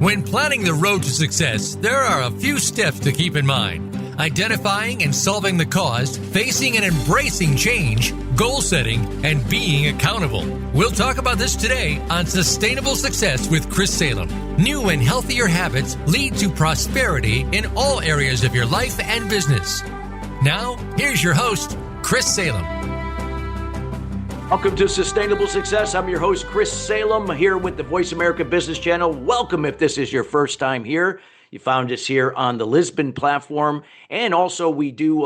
When planning the road to success, there are a few steps to keep in mind. Identifying and solving the cause, facing and embracing change, goal setting, and being accountable. We'll talk about this today on Sustainable Success with Chris Salem. New and healthier habits lead to prosperity in all areas of your life and business. Now, here's your host, Chris Salem. Welcome to Sustainable Success. I'm your host, Chris Salem, here with the Voice America Business Channel. Welcome if this is your first time here. You found us here on the Lisbon platform. And also, we do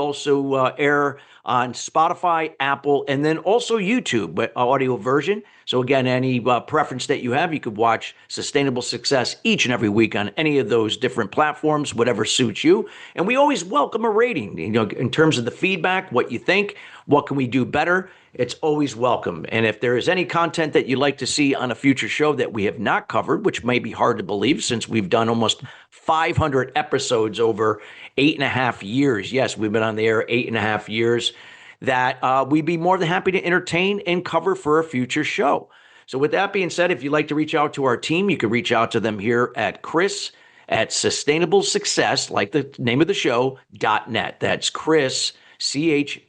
air on Spotify, Apple, and then also YouTube, but audio version. So again, any preference that you have, you could watch Sustainable Success each and every week on any of those different platforms, whatever suits you. And we always welcome a rating, in terms of the feedback, what you think, what can we do better? It's always welcome. And if there is any content that you'd like to see on a future show that we have not covered, which may be hard to believe since we've done almost 500 episodes over 8.5 years. Yes, we've been on the air 8.5 years. That we'd be more than happy to entertain and cover for a future show. So with that being said, if you'd like to reach out to our team, you can reach out to them here at Chris at Sustainable Success, like the name of the show, .net. That's Chris, CHRIS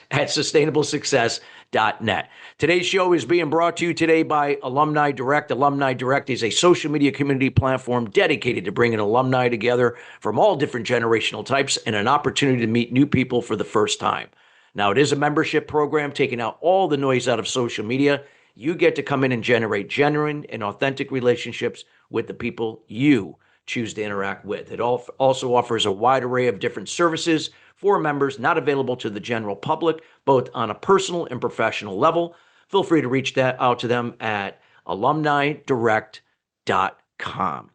at sustainablesuccess.net. Today's show is being brought to you today by Alumni Direct. Alumni Direct is a social media community platform dedicated to bringing alumni together from all different generational types and an opportunity to meet new people for the first time. Now, it is a membership program taking out all the noise out of social media. You get to come in and generate genuine and authentic relationships with the people you choose to interact with. It also offers a wide array of different services for members not available to the general public, both on a personal and professional level. Feel free to reach out to them at alumnidirect.com.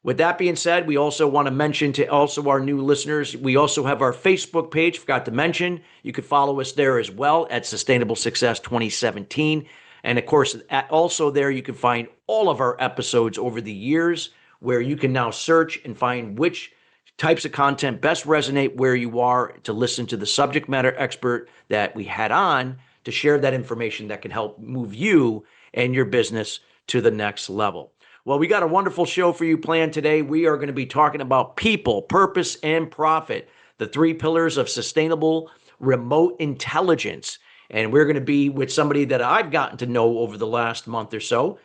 With that being said, we also want to mention to also our new listeners, we also have our Facebook page, forgot to mention. You can follow us there as well at Sustainable Success 2017. And of course, also there you can find all of our episodes over the years where you can now search and find which types of content best resonate where you are to listen to the subject matter expert that we had on to share that information that can help move you and your business to the next level. Well, we got a wonderful show for you planned today. We are going to be talking about people, purpose, and profit, the three pillars of sustainable remote intelligence. And we're going to be with somebody that I've gotten to know over the last month or so.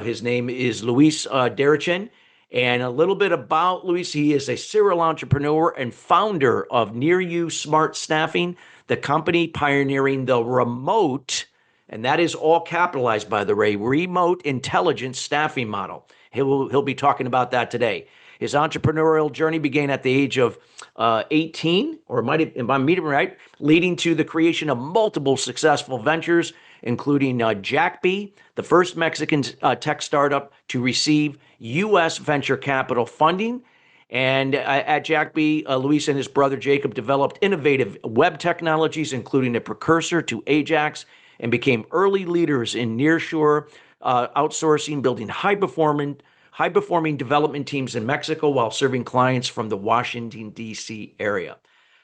His name is Luis Derechin. And a little bit about Luis, he is a serial entrepreneur and founder of Near You Smart Staffing, the company pioneering the remote, and that is all capitalized, by the way, remote intelligence staffing model. He'll be talking about that today. His entrepreneurial journey began at the age of 18, or if I'm reading right, leading to the creation of multiple successful ventures, including Jackbee, the first Mexican tech startup to receive U.S. venture capital funding. And at Jackbee, Luis and his brother Jacob developed innovative web technologies, including a precursor to Ajax, and became early leaders in nearshore outsourcing, building high-performing development teams in Mexico while serving clients from the Washington, D.C. area.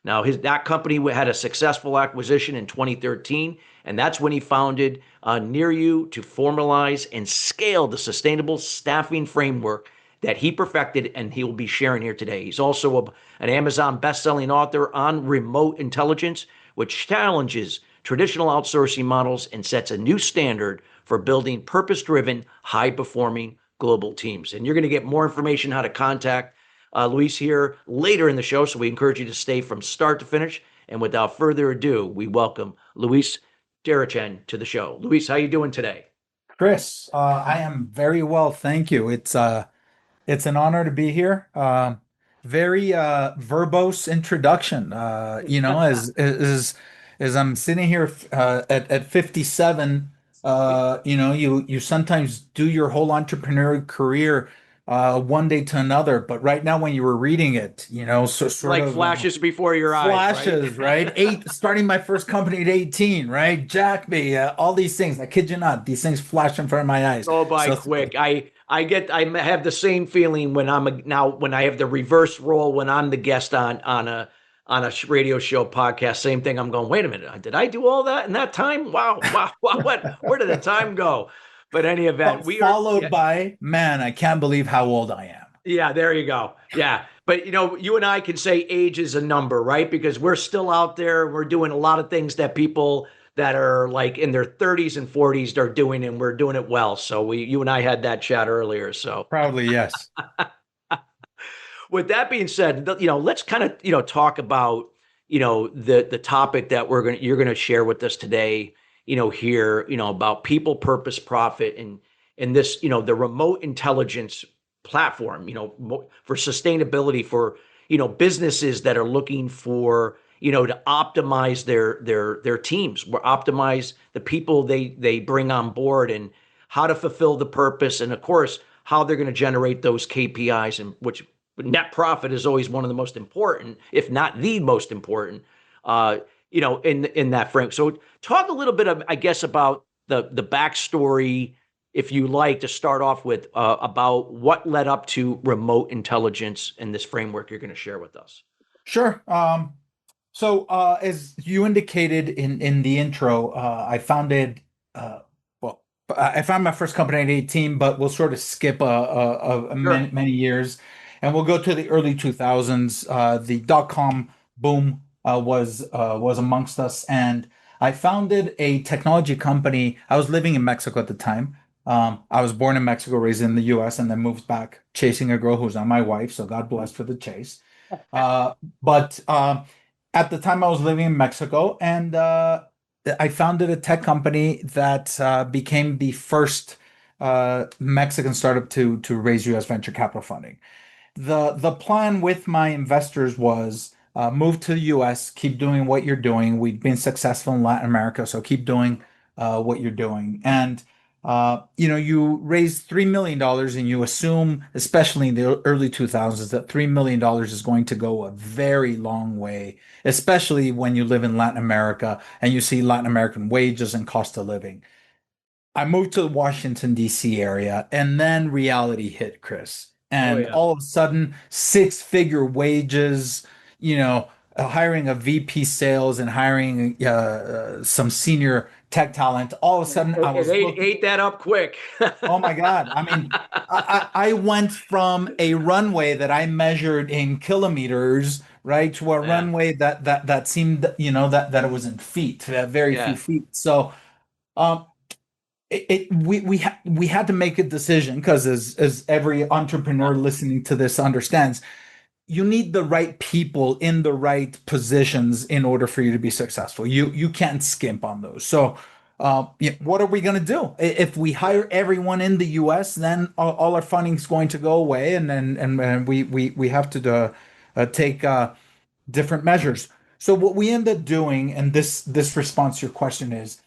Now, that company had a successful acquisition in 2013, and that's when he founded Near You to formalize and scale the sustainable staffing framework that he perfected, and he will be sharing here today. He's also an Amazon best-selling author on remote intelligence, which challenges traditional outsourcing models and sets a new standard for building purpose-driven, high-performing global teams. And you're going to get more information how to contact Luis here later in the show, so we encourage you to stay from start to finish. And without further ado, we welcome Luis Derechin to the show. Luis, how you doing today? Chris, I am very well, thank you. It's an honor to be here. Very verbose introduction. As I'm sitting here at 57, you sometimes do your whole entrepreneurial career one day to another, but right now when you were reading it, so sort like of flashes before your flashes, eyes, right? Starting my first company at 18, right? Jackbee, all these things. I kid you not, these things flash in front of my eyes. Go by quick. I have the same feeling when when I have the reverse role when I'm the guest on a radio show podcast. Same thing. I'm going, wait a minute, did I do all that in that time? Wow. Where did the time go? But any event, we are. Followed Yeah, by, man, I can't believe how old I am. yeah, there you go. Yeah. But you and I can say age is a number, right? Because we're still out there. We're doing a lot of things that people that are like in their 30s and 40s are doing, and we're doing it well. So you and I had that chat earlier. So Proudly, yes. with that being said, let's kind of, talk about, the topic that you're gonna share with us today, here, about people, purpose, profit, and this, the remote intelligence platform, for sustainability for, businesses that are looking for, to optimize their teams, or optimize the people they bring on board, and how to fulfill the purpose, and of course, how they're going to generate those KPIs, and which net profit is always one of the most important, if not the most important, in that frame. So talk a little bit of, I guess, about the backstory, if you like, to start off with, about what led up to remote intelligence and this framework you're going to share with us. Sure. As you indicated in the intro, I founded, well, I found my first company at 18, but we'll sort of skip Sure. many years, and we'll go to the early 2000s. The dot-com boom was amongst us, and I founded a technology company. I was living in Mexico at the time. I was born in Mexico, raised in the U.S., and then moved back chasing a girl who's not my wife. So God bless for the chase. But At the time, I was living in Mexico, and I founded a tech company that became the first Mexican startup to raise U.S. venture capital funding. The plan with my investors was move to the US, keep doing what you're doing. We've been successful in Latin America, so keep doing what you're doing. And you raise $3 million, and you assume, especially in the early 2000s, that $3 million is going to go a very long way, especially when you live in Latin America and you see Latin American wages and cost of living. I moved to the Washington, D.C. area, and then reality hit, Chris. Oh And yeah. all of a sudden, six-figure wages, hiring a VP sales and hiring some senior tech talent. All of a sudden, I It was looking. ate that up quick. Oh my God. I mean, I went from a runway that I measured in kilometers, right, to a Yeah. runway that seemed, that it was in feet, very few Yeah. feet. So, um, we had to make a decision because as every entrepreneur listening to this understands, you need the right people in the right positions in order for you to be successful. You can't skimp on those. So, what are we going to do? If we hire everyone in the U.S., then all our funding is going to go away, and then and we have to take different measures. So what we end up doing, and this response to your question is,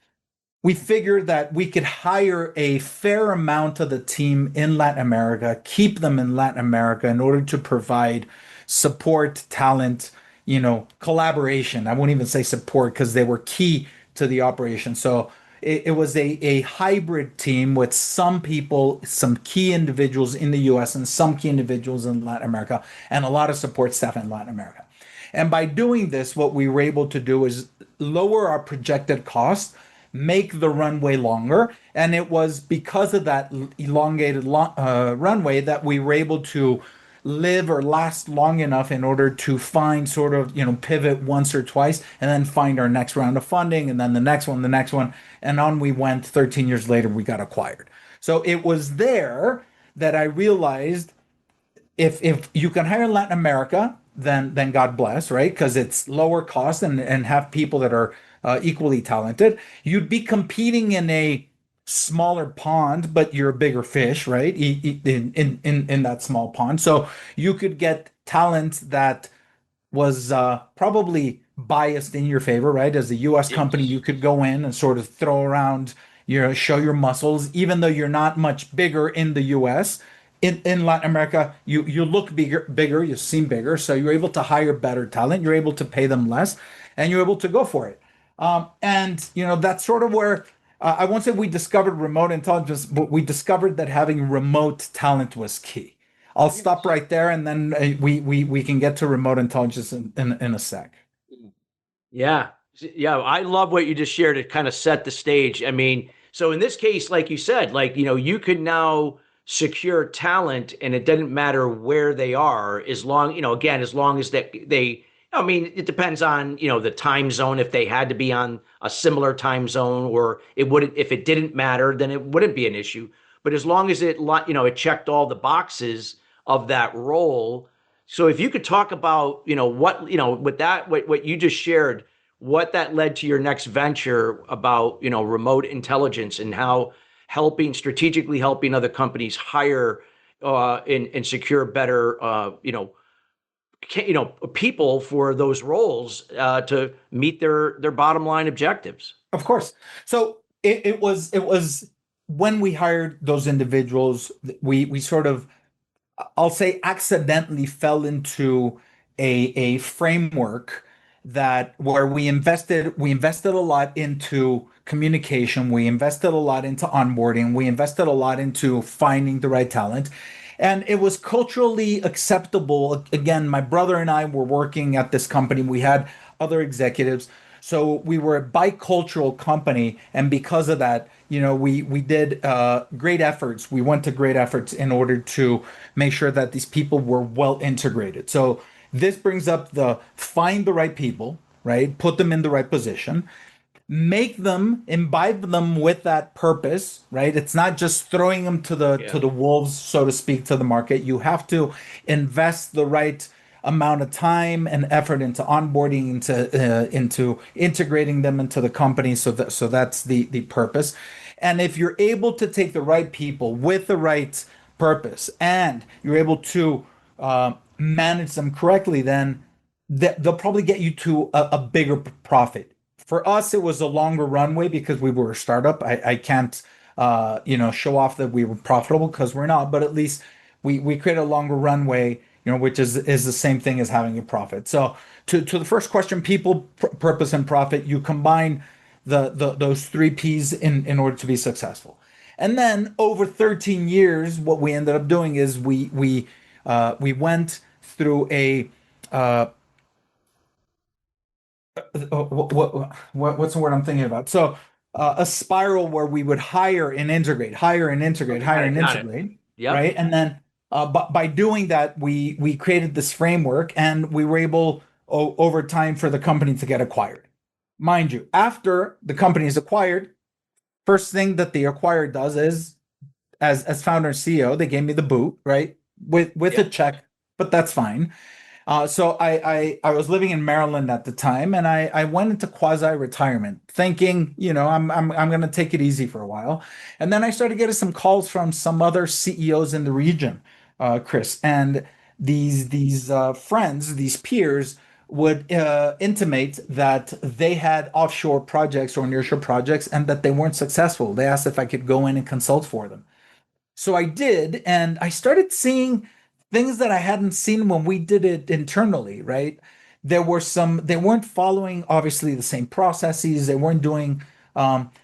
we figured that we could hire a fair amount of the team in Latin America, keep them in Latin America in order to provide support, talent, collaboration. I won't even say support because they were key to the operation. So it was a hybrid team with some people, some key individuals in the US and some key individuals in Latin America, and a lot of support staff in Latin America. And by doing this, what we were able to do is lower our projected costs, make the runway longer. And it was because of that elongated runway that we were able to live or last long enough in order to find sort of, pivot once or twice and then find our next round of funding and then the next one. And on we went. 13 years later, we got acquired. So it was there that I realized if you can hire in Latin America, then God bless, right? Because it's lower cost and have people that are equally talented. You'd be competing in a smaller pond, but you're a bigger fish, right? In that small pond, so you could get talent that was probably biased in your favor, right? As a U.S. company, Yes. you could go in and sort of throw around show your muscles, even though you're not much bigger in the U.S. In Latin America, you look bigger, you seem bigger, so you're able to hire better talent, you're able to pay them less, and you're able to go for it. And that's sort of where I won't say we discovered remote intelligence, but we discovered that having remote talent was key. I'll stop Yes. right there, and then we can get to remote intelligence in a sec. Yeah. Yeah. I love what you just shared to kind of set the stage. I mean, So in this case, like you said, like, you can now secure talent and it doesn't matter where they are as long, again, as long as that they, I mean, it depends on, the time zone. If they had to be on a similar time zone, or it wouldn't, if it didn't matter, then it wouldn't be an issue. But as long as it checked all the boxes of that role. So if you could talk about, with that, what you just shared, what that led to your next venture about, remote intelligence and how strategically helping other companies hire and secure better, people for those roles to meet their bottom line objectives. Of course. So it was when we hired those individuals, we sort of, I'll say, accidentally fell into a framework that where we invested a lot into communication, we invested a lot into onboarding, we invested a lot into finding the right talent. And it was culturally acceptable. Again, my brother and I were working at this company. We had other executives. So we were a bicultural company, and because of that, we did great efforts. We went to great efforts in order to make sure that these people were well integrated. So this brings up the find the right people, right? Put them in the right position, make them imbibe them with that purpose, right? It's not just throwing them to the wolves, so to speak, to the market. You have to invest the right amount of time and effort into onboarding, into integrating them into the company. So that's the purpose. And if you're able to take the right people with the right purpose, and you're able to manage them correctly, then they'll probably get you to a bigger profit. For us, it was a longer runway because we were a startup. I can't, show off that we were profitable, because we're not. But at least we create a longer runway, which is the same thing as having a profit. So to the first question, people, purpose, and profit, you combine those three P's in order to be successful. And then over 13 years, what we ended up doing is we went through a what's the word I'm thinking about? So a spiral where we would hire and integrate, hire and integrate, hire and Got it. integrate, Yep. right? And then by doing that, we created this framework, and we were able over time for the company to get acquired. Mind you, after the company is acquired, first thing that the acquirer does is, as founder and CEO, they gave me the boot, right? With a check, but that's fine. So I was living in Maryland at the time, and I went into quasi retirement, thinking, I'm gonna take it easy for a while, and then I started getting some calls from some other CEOs in the region, Chris, and these friends, these peers would intimate that they had offshore projects or nearshore projects and that they weren't successful. They asked if I could go in and consult for them. So I did, and I started seeing things that I hadn't seen when we did it internally, right? They weren't following obviously the same processes. They weren't doing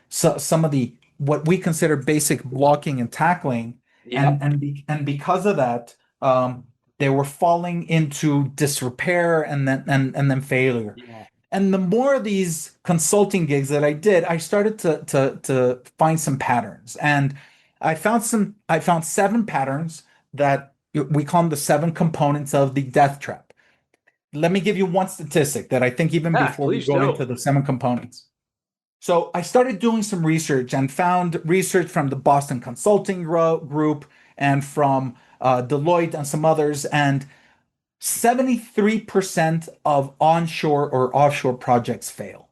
some of the what we consider basic blocking and tackling, Yep. and because of that, they were falling into disrepair and then failure. Yeah. And the more of these consulting gigs that I did, I started to find some patterns. And I found 7 patterns that we call them the 7 components of the death trap. Let me give you one statistic that I think even Yeah, before we please go do. into the 7 components. So I started doing some research and found research from the Boston Consulting Group and from Deloitte and some others, and 73% of onshore or offshore projects fail.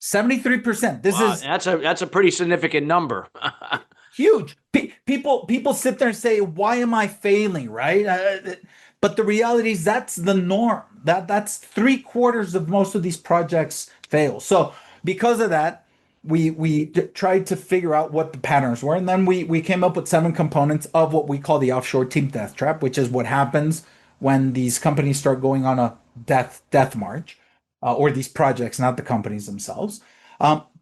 73%. This Wow, is that's a pretty significant number. huge. People sit there and say, "Why am I failing?" Right? But the reality is that's the norm. That's 3/4 of most of these projects fail. So because of that, we tried to figure out what the patterns were, and then we came up with 7 components of what we call the offshore team death trap, which is what happens when these companies start going on a death march, or these projects, not the companies themselves.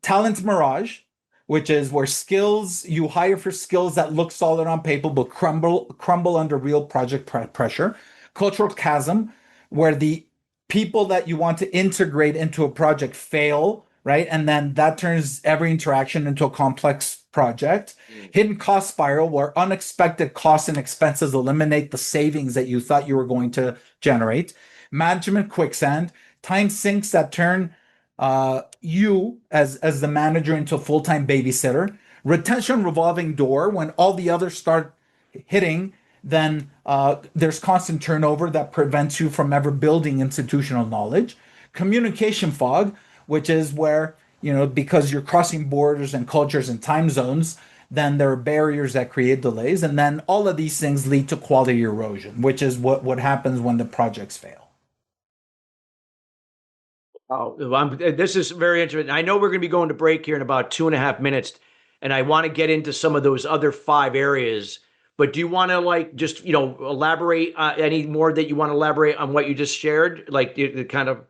Talent mirage, which is where skills you hire for skills that look solid on paper but crumble under real project pressure. Cultural chasm, where the people that you want to integrate into a project fail right? And then that turns every interaction into a complex project. Hidden cost spiral, where unexpected costs and expenses eliminate the savings that you thought you were going to generate. Management quicksand, time sinks that turn you as the manager into a full-time babysitter. Retention revolving door, when all the others start hitting, then there's constant turnover that prevents you from ever building institutional knowledge. Communication fog, which is where, because you're crossing borders and cultures and time zones, then there are barriers that create delays. And then all of these things lead to quality erosion, which is what happens when the projects fail. Oh, this is very interesting. I know we're going to be going to break here in about 2.5 minutes, and I want to get into some of those other 5 areas. But do you want to just elaborate any more that you want to elaborate on what you just shared, to kind of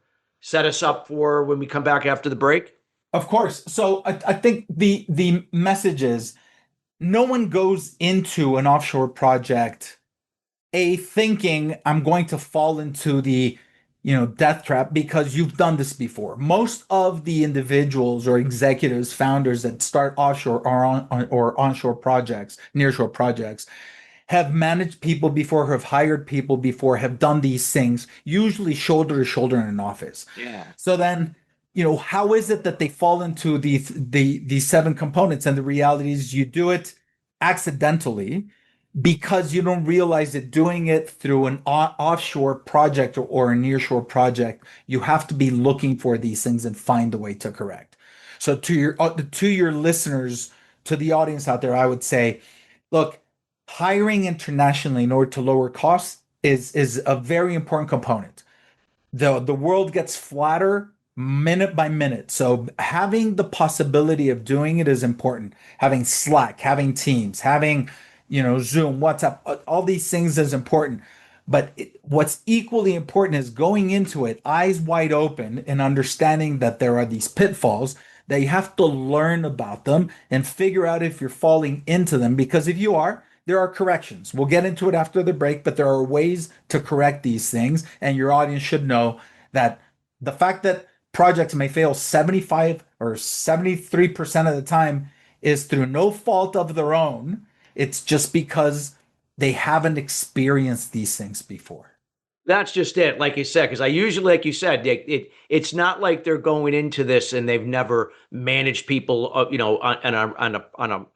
set us up for when we come back after the break? Of course. So I think the message is no one goes into an offshore project thinking I'm going to fall into the death trap, because you've done this before. Most of the individuals or executives, founders that start offshore or onshore projects, nearshore projects, have managed people before, have hired people before, have done these things, usually shoulder to shoulder in an office. Yeah. So then, how is it that they fall into the 7 components? And the reality is you do it accidentally, because you don't realize that doing it through an offshore project or a nearshore project, you have to be looking for these things and find a way to correct. So to your listeners, to the audience out there, I would say, look, hiring internationally in order to lower costs is a very important component. The world gets flatter minute by minute. So having the possibility of doing it is important. Having Slack, having Teams, having Zoom, WhatsApp, all these things is important. But what's equally important is going into it eyes wide open and understanding that there are these pitfalls, that you have to learn about them and figure out if you're falling into them. Because if you are, there are corrections. We'll get into it after the break, but there are ways to correct these things. And your audience should know that the fact that projects may fail 75 or 73% of the time is through no fault of their own. It's just because they haven't experienced these things before. That's just it, like you said, because I usually, like you said, it's not like they're going into this and they've never managed people, on a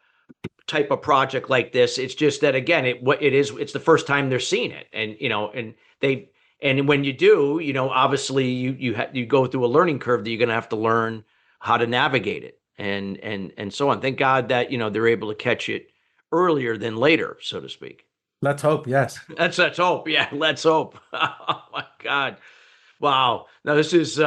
type of project like this. It's just that, again, it's the first time they're seeing it, and when you do, obviously you go through a learning curve that you're going to have to learn how to navigate it, and so on. Thank God that they're able to catch it earlier than later, so to speak. Let's hope. Yes. Let's hope. Yeah, let's hope. Oh my God. Wow. Now this is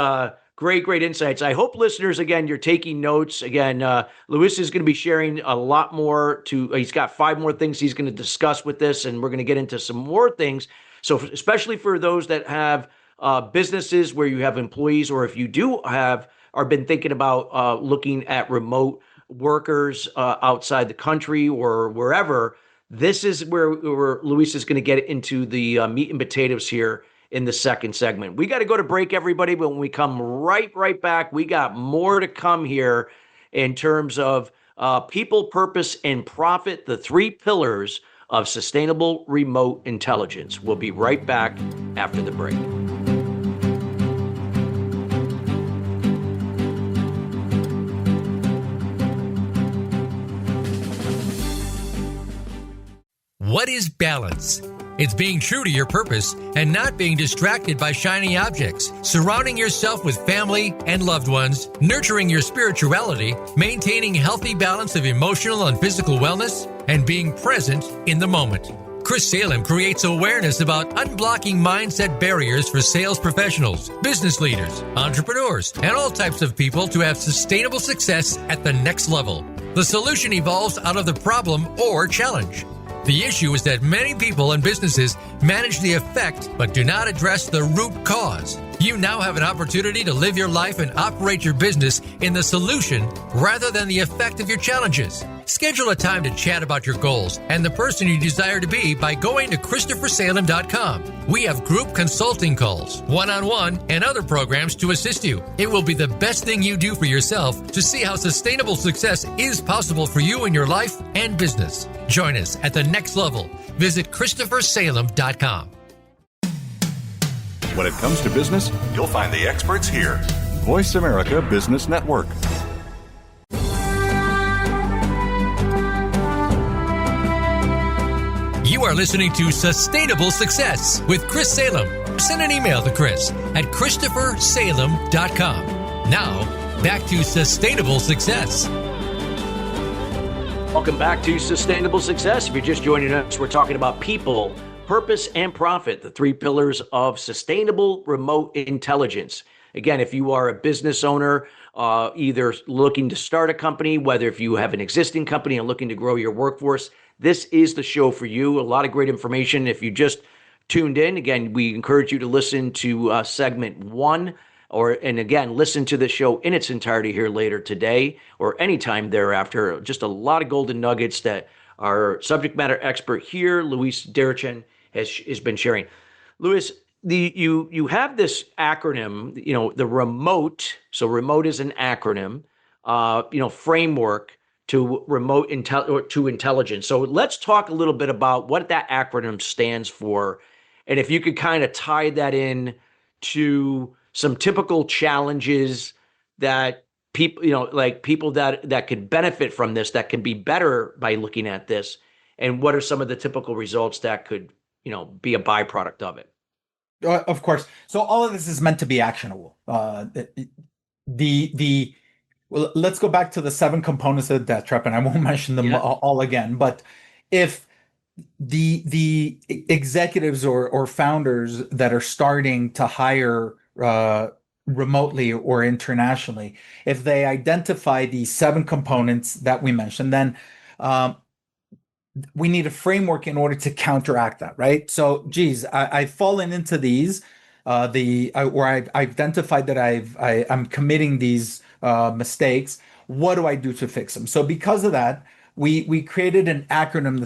great insights. I hope listeners, again, you're taking notes. Again, Luis is going to be sharing a lot more he's got 5 more things he's going to discuss with this, and we're going to get into some more things. So especially for those that have businesses where you have employees, or if you do or been thinking about looking at remote workers outside the country or wherever, this is where Luis is going to get into the meat and potatoes here in the second segment. We got to go to break, everybody, but when we come right back, we got more to come here in terms of people, purpose, and profit, the 3 pillars of sustainable remote intelligence. We'll be right back after the break. What is balance? It's being true to your purpose and not being distracted by shiny objects, surrounding yourself with family and loved ones, nurturing your spirituality, maintaining healthy balance of emotional and physical wellness, and being present in the moment. Chris Salem creates awareness about unblocking mindset barriers for sales professionals, business leaders, entrepreneurs, and all types of people to have sustainable success at the next level. The solution evolves out of the problem or challenge. The issue is that many people and businesses manage the effect but do not address the root cause. You now have an opportunity to live your life and operate your business in the solution rather than the effect of your challenges. Schedule a time to chat about your goals and the person you desire to be by going to ChristopherSalem.com. We have group consulting calls, one-on-one, and other programs to assist you. It will be the best thing you do for yourself to see how sustainable success is possible for you in your life and business. Join us at the next level. Visit ChristopherSalem.com. When it comes to business, you'll find the experts here. Voice America Business Network. You are listening to Sustainable Success with Chris Salem. Send an email to Chris at ChristopherSalem.com. Now, back to Sustainable Success. Welcome back to Sustainable Success. If you're just joining us, we're talking about people, purpose, and profit, the three pillars of sustainable remote intelligence. Again, if you are a business owner, either looking to start a company, whether if you have an existing company and looking to grow your workforce, this is the show for you. A lot of great information. If you just tuned in, again, we encourage you to listen to segment 1, and again, listen to the show in its entirety here later today or anytime thereafter. Just a lot of golden nuggets that our subject matter expert here, Luis Derechin, has been sharing. Luis, you have this acronym, the remote. So remote is an acronym, framework to to intelligence. So let's talk a little bit about what that acronym stands for, and if you could kind of tie that in to some typical challenges that people, people that could benefit from this, that can be better by looking at this, and what are some of the typical results that could, be a byproduct of it? Of course. So all of this is meant to be actionable. Well, let's go back to the 7 components of the death trap, and I won't mention them all again. But if the executives or founders that are starting to hire remotely or internationally, if they identify these 7 components that we mentioned, then we need a framework in order to counteract that, right? So, I've fallen into these, or I've identified that I'm committing these mistakes. What do I do to fix them? So, because of that, we created an acronym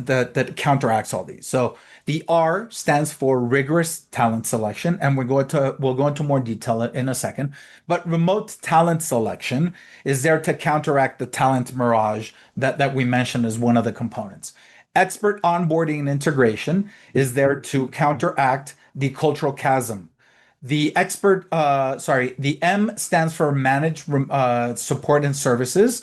that counteracts all these. So, the R stands for rigorous talent selection, and we'll go into more detail in a second. But remote talent selection is there to counteract the talent mirage that we mentioned as one of the components. Expert onboarding and integration is there to counteract the cultural chasm. The M stands for managed support and services,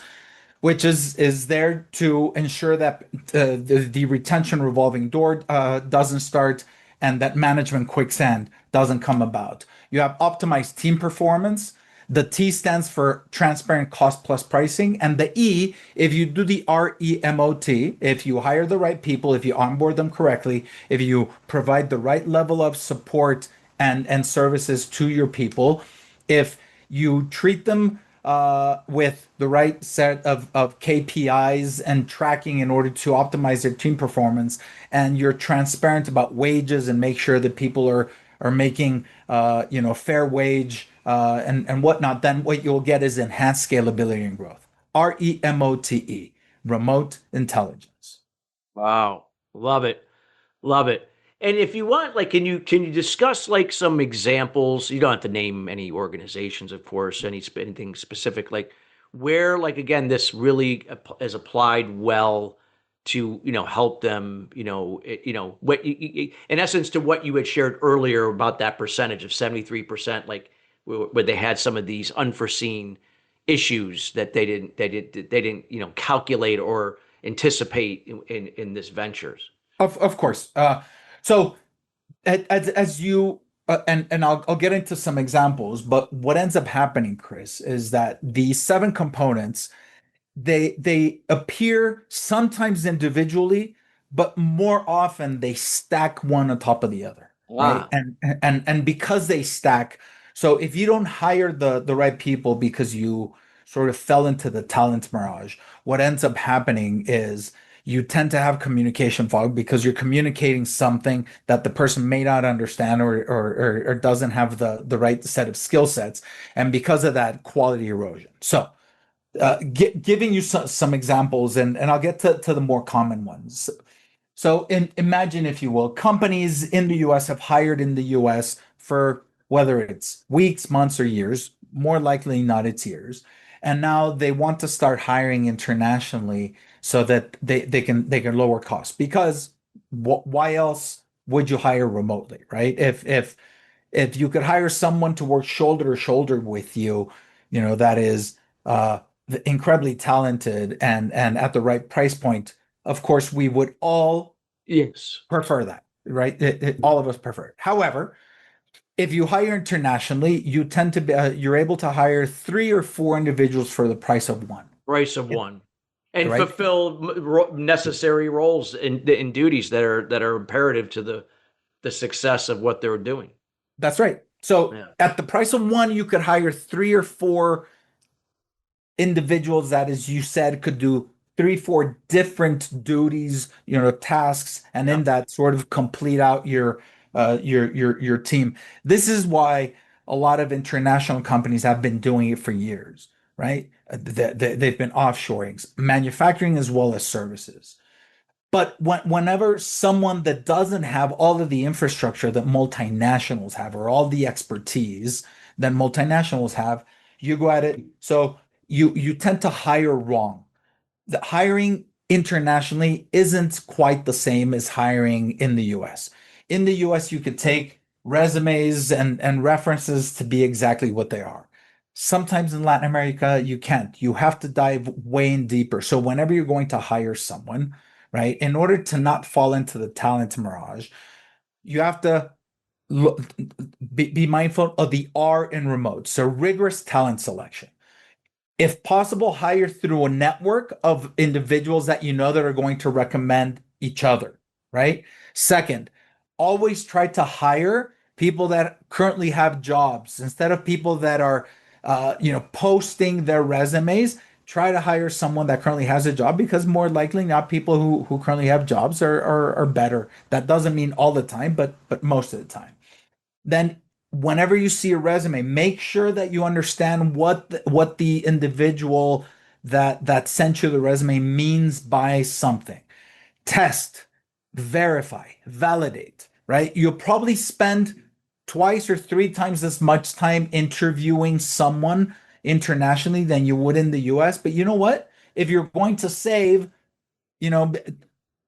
which is there to ensure that the retention revolving door doesn't start and that management quicksand doesn't come about. You have optimized team performance. The T stands for transparent cost plus pricing. And the E, if you do the REMOT, if you hire the right people, if you onboard them correctly, if you provide the right level of support and services to your people, if you treat them with the right set of KPIs and tracking in order to optimize their team performance, and you're transparent about wages and make sure that people are making fair wage and whatnot, then what you'll get is enhanced scalability and growth. REMOTE, remote intelligence. Wow, love it. And if you want, can you discuss some examples? You don't have to name any organizations, of course, anything specific, where, again, this really is applied well to, help them, what in essence to what you had shared earlier about that percentage of 73%, where they had some of these unforeseen issues that they didn't calculate or anticipate in this ventures. Of course. So as you and I'll get into some examples, but what ends up happening, Chris, is that the 7 components, they appear sometimes individually, but more often they stack one on top of the other. Wow. Right? And because they stack, so if you don't hire the right people because you sort of fell into the talent mirage, what ends up happening is you tend to have communication fog because you're communicating something that the person may not understand or doesn't have the right set of skill sets. And because of that, quality erosion. So giving you some examples, and I'll get to the more common ones. So imagine, if you will, companies in the US have hired in the US for whether it's weeks, months, or years, more likely not it's years. And now they want to start hiring internationally so that they can lower costs. Because why else would you hire remotely, right? If you could hire someone to work shoulder to shoulder with you, that is incredibly talented and at the right price point, of course, we would all Yes. prefer that, right? All of us prefer it. However, if you hire internationally, you tend to be you're able to hire 3 or 4 individuals for the price of one, Price of one, and right? fulfill necessary roles and duties that are imperative to the success of what they're doing. That's right. So Yeah. at the price of one, you could hire 3 or 4 individuals that, as you said, could do 3, 4 different duties, tasks, and in that sort of complete out your team. This is why a lot of international companies have been doing it for years, right? They've been offshoring manufacturing as well as services. But whenever someone that doesn't have all of the infrastructure that multinationals have, or all the expertise that multinationals have, you go at it. So you tend to hire wrong. The hiring internationally isn't quite the same as hiring in the US. In the US, you could take resumes and references to be exactly what they are. Sometimes in Latin America, you can't. You have to dive way in deeper. So whenever you're going to hire someone, right, in order to not fall into the talent mirage, you have to look, be mindful of the R in remote. So rigorous talent selection. If possible, hire through a network of individuals that that are going to recommend each other, right? Second, always try to hire people that currently have jobs instead of people that are, posting their resumes. Try to hire someone that currently has a job, because more likely not, people who currently have jobs are better. That doesn't mean all the time, but most of the time. Then whenever you see a resume, make sure that you understand what the individual that sent you the resume means by something. Test, verify, validate, right? You'll probably spend twice or 3 times as much time interviewing someone internationally than you would in the US. But you know what? If you're going to save, you know,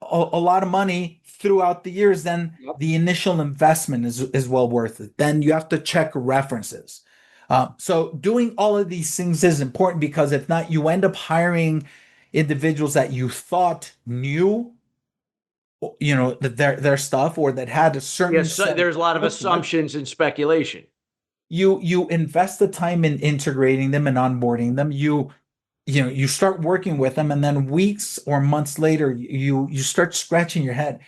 a lot of money throughout the years, then the initial investment is well worth it. Then you have to check references. So doing all of these things is important, because if not, you end up hiring individuals that you thought knew, that their stuff, or that had a certain Yes, so there's a lot of assumptions and speculation. You invest the time in integrating them and onboarding them. You start working with them, and then weeks or months later, you start scratching your head.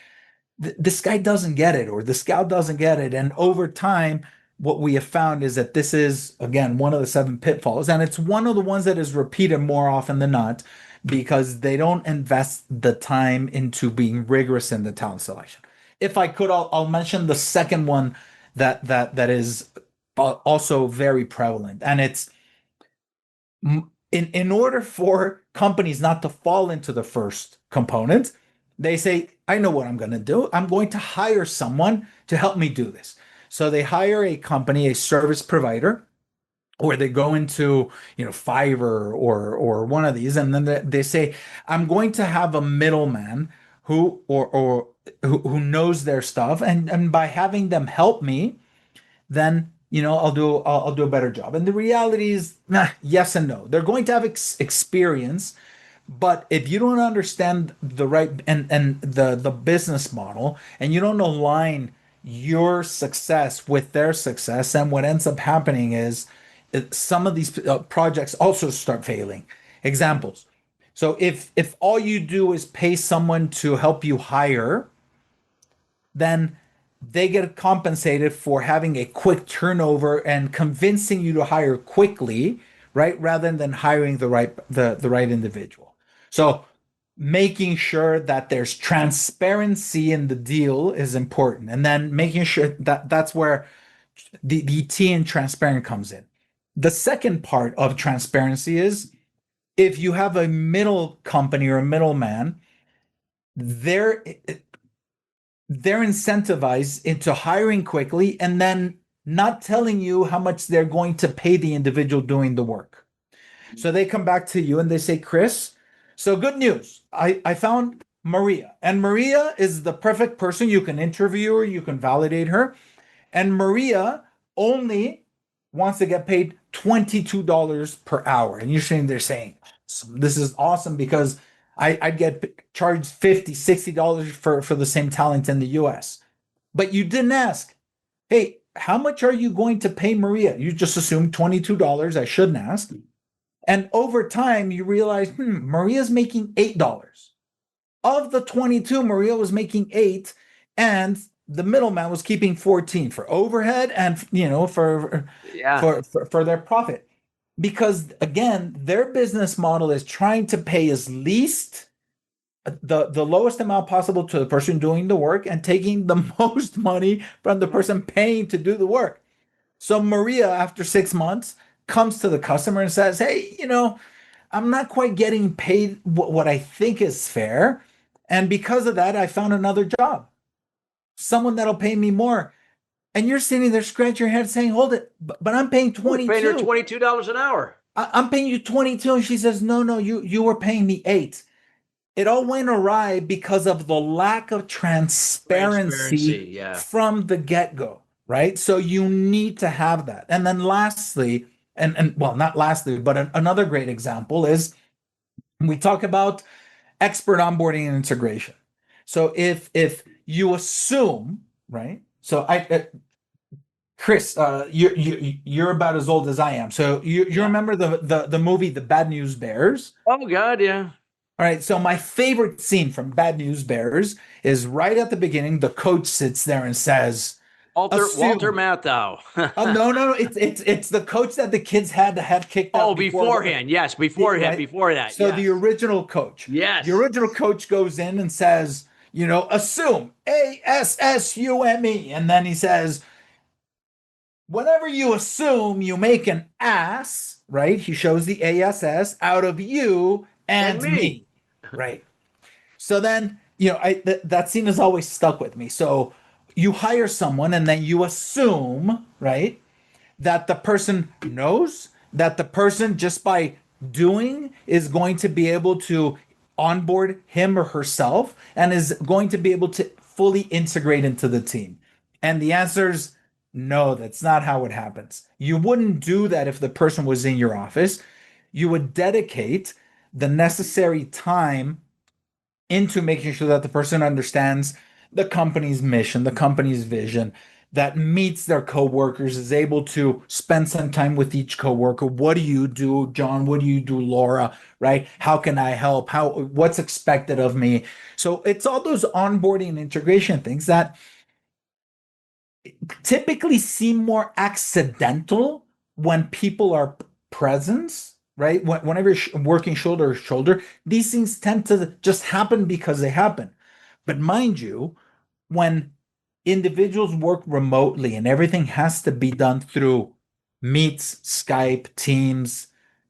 This guy doesn't get it, or this gal doesn't get it. And over time, what we have found is that this is, again, one of the 7 pitfalls, and it's one of the ones that is repeated more often than not, because they don't invest the time into being rigorous in the talent selection. If I could, I'll mention the second one that is also very prevalent, and it's in order for companies not to fall into the first component, they say, I know what I'm going to do. I'm going to hire someone to help me do this. So they hire a company, a service provider, or they go into, Fiverr or one of these, and then they say, I'm going to have a middleman who knows their stuff, and by having them help me, then I'll do a better job. And the reality is, yes and no. They're going to have experience, but if you don't understand the right and the business model, and you don't align your success with their success, then what ends up happening is some of these projects also start failing. Examples. So if all you do is pay someone to help you hire, then they get compensated for having a quick turnover and convincing you to hire quickly, right? Rather than hiring the right individual. So making sure that there's transparency in the deal is important. And then making sure that that's where the T in transparent comes in. The second part of transparency is if you have a middle company or a middleman, they're they're incentivized into hiring quickly and then not telling you how much they're going to pay the individual doing the work. So they come back to you and they say, Chris, so good news. I found Maria, and Maria is the perfect person. You can interview her, you can validate her. And Maria only wants to get paid $22 per hour. And you're saying, they're saying, this is awesome because I'd get charged $50, $60 for the same talent in the US. But you didn't ask, hey, how much are you going to pay Maria? You just assumed $22. I shouldn't ask. And over time, you realize, Maria's making $8. Of the 22, Maria was making 8, and the middleman was keeping 14 for overhead and for their profit. Because again, their business model is trying to pay as least the lowest amount possible to the person doing the work and taking the most money from the person paying to do the work. So Maria, after 6 months, comes to the customer and says, hey, I'm not quite getting paid what I think is fair. And because of that, I found another job, someone that'll pay me more. And you're sitting there scratching your head saying, hold it, but I'm paying 22. Paying her $22 an hour. I'm paying you 22. And she says, no, you were paying me 8. It all went awry because of the lack of transparency from the get-go, right? So you need to have that. And then lastly, and well, not lastly, but another great example is we talk about expert onboarding and integration. So if you assume, right? So Chris, you're about as old as I am. So you remember the movie The Bad News Bears? Oh God, yeah. All right, so my favorite scene from Bad News Bears is right at the beginning. The coach sits there and says, Walter Matthau. No, it's the coach that the kids had kicked out. Oh, beforehand, yes, beforehand, right? Before that. So the original coach. Yes. The original coach goes in and says, assume, ASSUME, and then he says, whenever you assume, you make an ass, right? He shows the ASS out of you and me. Right. So then, that scene has always stuck with me. So you hire someone and then you assume, right, that the person knows, that the person just by doing is going to be able to onboard him or herself and is going to be able to fully integrate into the team. And the answer is no, that's not how it happens. You wouldn't do that if the person was in your office. You would dedicate the necessary time into making sure that the person understands the company's mission, the company's vision, that meets their coworkers, is able to spend some time with each coworker. What do you do, John? What do you do, Laura? Right? How can I help? What's expected of me? So it's all those onboarding and integration things that typically seem more accidental when people are present. Right? Whenever you're working shoulder to shoulder, these things tend to just happen because they happen. But mind you, when individuals work remotely and everything has to be done through Meets, Skype, Teams,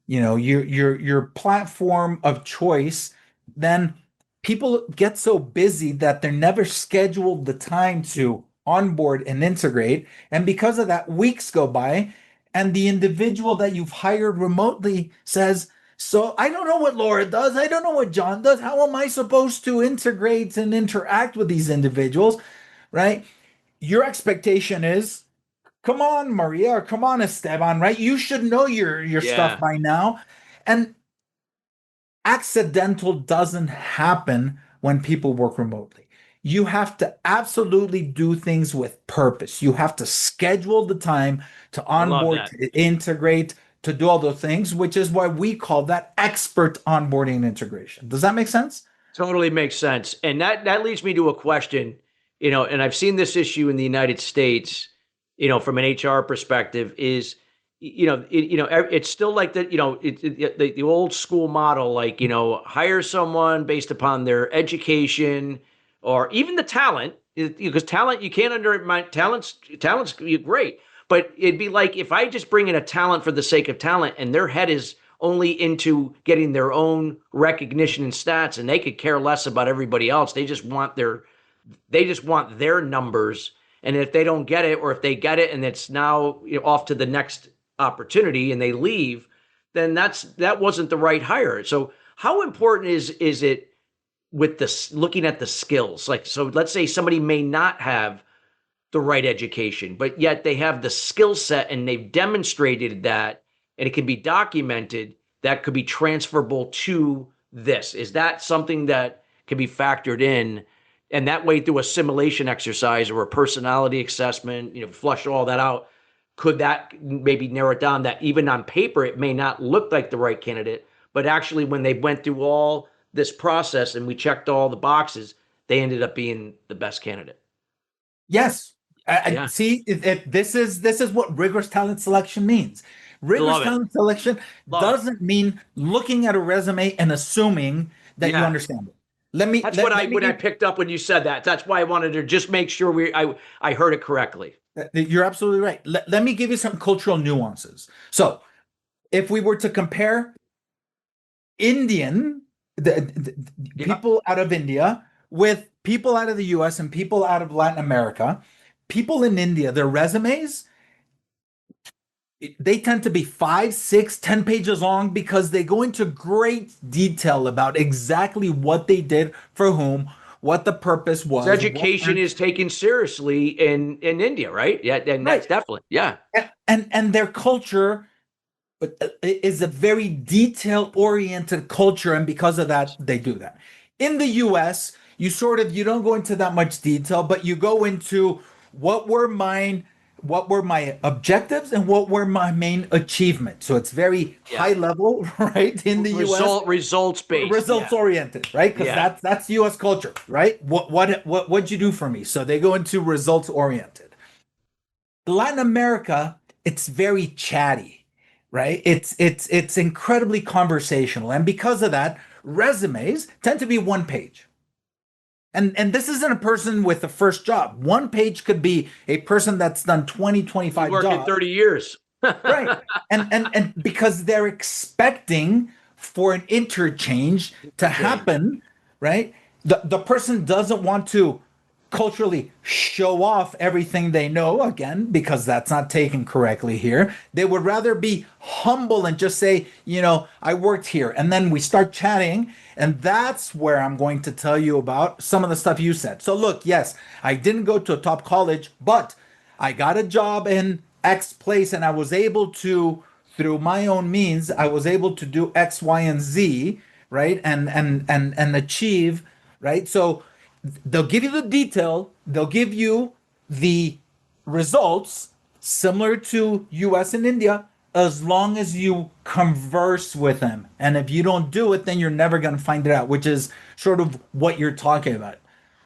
your platform of choice, then people get so busy that they're never scheduled the time to onboard and integrate. And because of that, weeks go by and the individual that you've hired remotely says, so I don't know what Laura does. I don't know what John does. How am I supposed to integrate and interact with these individuals, right? Your expectation is, come on, Maria, or come on, Esteban, right? You should know your stuff by now. And accidental doesn't happen when people work remotely. You have to absolutely do things with purpose. You have to schedule the time to onboard, to integrate, to do all those things, which is why we call that expert onboarding and integration. Does that make sense? Totally makes sense. And that leads me to a question, and I've seen this issue in the United States, from an HR perspective is, it's still like that, the old school model, like, hire someone based upon their education or even the talent, because talent, you can't undermine talent's great. But it'd be like if I just bring in a talent for the sake of talent and their head is only into getting their own recognition and stats, and they could care less about everybody else. They just want their numbers. And if they don't get it, or if they get it and it's now off to the next opportunity and they leave, then that wasn't the right hire. So how important is it with this looking at the skills? Like, so let's say somebody may not have the right education, but yet they have the skill set and they've demonstrated that, and it can be documented, that could be transferable to this. Is that something that can be factored in? And that way, through a simulation exercise or a personality assessment, flush all that out, could that maybe narrow it down that even on paper, it may not look like the right candidate, but actually when they went through all this process and we checked all the boxes, they ended up being the best candidate. Yes. Yeah. See, this is what rigorous talent selection means. Rigorous talent selection doesn't mean looking at a resume and assuming that you understand it. That's what I picked up when you said that. That's why I wanted to just make sure I heard it correctly. You're absolutely right. Let me give you some cultural nuances. So, if we were to compare the people out of India with people out of the US and people out of Latin America, people in India, their resumes, they tend to be 5, 6, 10 pages long because they go into great detail about exactly what they did for whom, what the purpose was. Education is taken seriously in India, right? Yeah, and that's definitely, yeah. And their culture is a very detail-oriented culture, and because of that, they do that. In the US, you don't go into that much detail, but you go into what were my objectives and what were my main achievements. So it's very high level, right? In the US, results based, results oriented, right? Because that's US culture, right? What'd you do for me? So they go into results oriented. Latin America, it's very chatty, right? It's incredibly conversational, and because of that, resumes tend to be one page. And this isn't a person with a first job. One page could be a person that's done 20, 25 jobs. Working 30 years. Right. And because they're expecting for an interchange to happen, right? The person doesn't want to culturally show off everything they know, again, because that's not taken correctly here. They would rather be humble and just say, I worked here. And then we start chatting. And that's where I'm going to tell you about some of the stuff you said. So look, yes, I didn't go to a top college, but I got a job in X place, and I was able to, through my own means, I was able to do X, Y, and Z, right? And achieve, right? So they'll give you the detail, they'll give you the results similar to US and India, as long as you converse with them. And if you don't do it, then you're never going to find it out, which is sort of what you're talking about,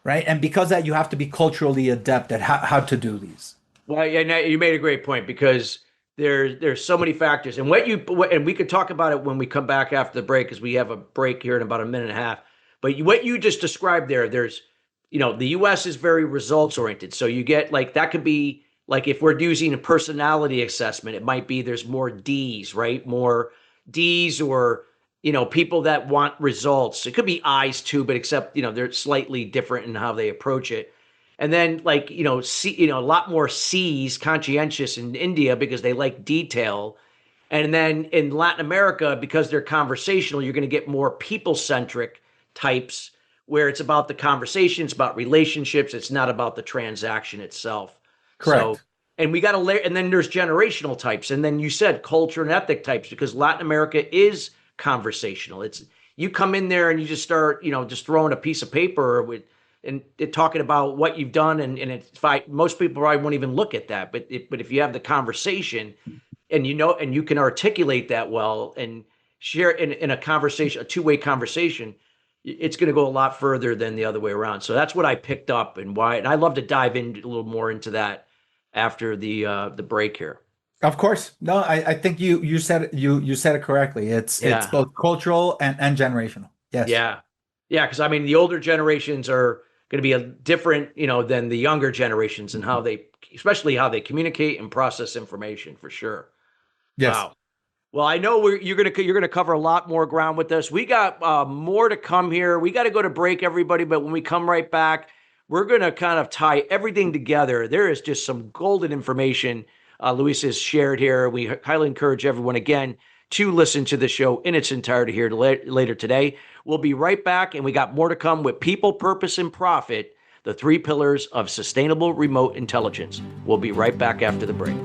right? And because of that, you have to be culturally adept at how to do these. Well, yeah, you made a great point, because there's so many factors, and and we could talk about it when we come back after the break, because we have a break here in about a minute and a half. But what you just described there's, the U.S. is very results oriented. So you get that could be like if we're using a personality assessment, it might be there's more D's, right? More D's, or, people that want results. It could be I's too, but except, they're slightly different in how they approach it. And then a lot more C's, conscientious, in India because they like detail. And then in Latin America, because they're conversational, you're going to get more people-centric types where it's about the conversation, it's about relationships, it's not about the transaction itself. Correct. So, and we got to layer, and then there's generational types. And then you said culture and ethnic types, because Latin America is conversational. It's, you come in there and you just start, just throwing a piece of paper and talking about what you've done. And most people probably won't even look at that. But if you have the conversation and and you can articulate that well and share in a conversation, a two-way conversation, it's going to go a lot further than the other way around. So that's what I picked up, and why. And I'd love to dive in a little more into that after the break here. Of course. No, I think you said you said it correctly. It's Yeah. both cultural and generational. Yes. Yeah. Yeah. Because I mean, the older generations are going to be a different, than the younger generations and how they, especially how they communicate and process information for sure. Yes. Wow. Well, I know you're gonna cover a lot more ground with us. We got more to come here. We got to go to break, everybody. But when we come right back, we're gonna kind of tie everything together. There is just some golden information Luis has shared here. We highly encourage everyone again to listen to the show in its entirety here later today. We'll be right back, and we got more to come with people, purpose, and profit, the three pillars of sustainable remote intelligence. We'll be right back after the break.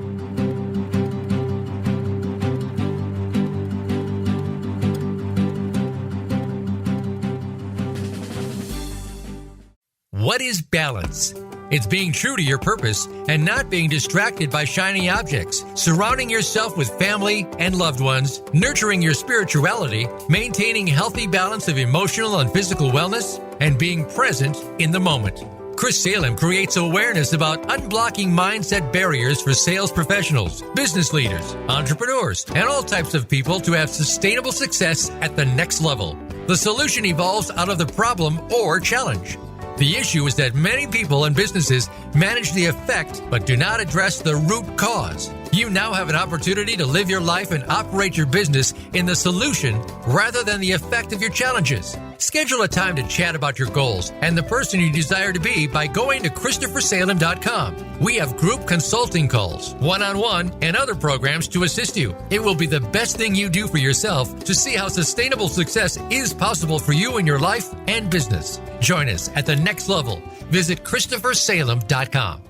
What is balance? It's being true to your purpose and not being distracted by shiny objects, surrounding yourself with family and loved ones, nurturing your spirituality, maintaining healthy balance of emotional and physical wellness, and being present in the moment. Chris Salem creates awareness about unblocking mindset barriers for sales professionals, business leaders, entrepreneurs, and all types of people to have sustainable success at the next level. The solution evolves out of the problem or challenge. The issue is that many people and businesses manage the effect but do not address the root cause. You now have an opportunity to live your life and operate your business in the solution rather than the effect of your challenges. Schedule a time to chat about your goals and the person you desire to be by going to ChristopherSalem.com. We have group consulting calls, one-on-one, and other programs to assist you. It will be the best thing you do for yourself to see how sustainable success is possible for you in your life and business. Join us at the next level. Visit ChristopherSalem.com.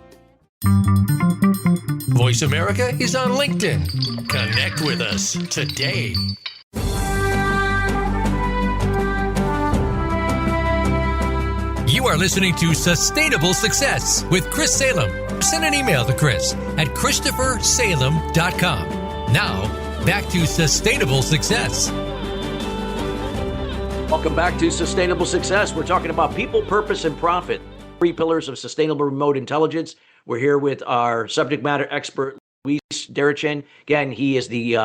Voice America is on LinkedIn. Connect with us today. You are listening to Sustainable Success with Chris Salem. Send an email to Chris at ChristopherSalem.com. Now, back to Sustainable Success. Welcome back to Sustainable Success. We're talking about people, purpose, and profit. Three pillars of sustainable remote intelligence. We're here with our subject matter expert, Luis Derechin. Again, he is the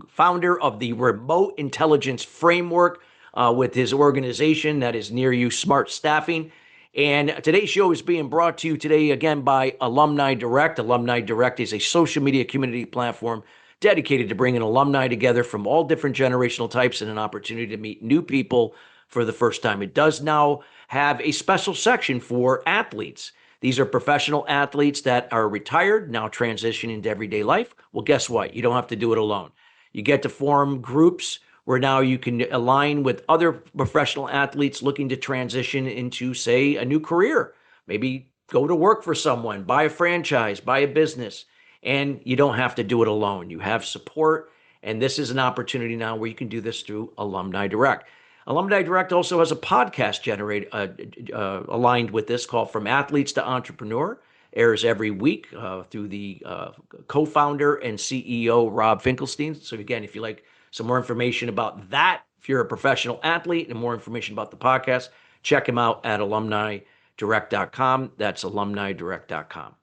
founder of the Remote Intelligence Framework with his organization that is near you, Smart Staffing. And today's show is being brought to you today again by Alumni Direct. Alumni Direct is a social media community platform dedicated to bringing alumni together from all different generational types and an opportunity to meet new people for the first time. It does now have a special section for athletes. These are professional athletes that are retired, now transitioning into everyday life. Well, guess what? You don't have to do it alone. You get to form groups where now you can align with other professional athletes looking to transition into, say, a new career. Maybe go to work for someone, buy a franchise, buy a business, and you don't have to do it alone. You have support, and this is an opportunity now where you can do this through Alumni Direct. Alumni Direct also has a podcast aligned with this called From Athletes to Entrepreneur. Airs every week through the co-founder and CEO, Rob Finkelstein. So again, if you like some more information about that, if you're a professional athlete and more information about the podcast, check him out at alumnidirect.com. That's alumnidirect.com.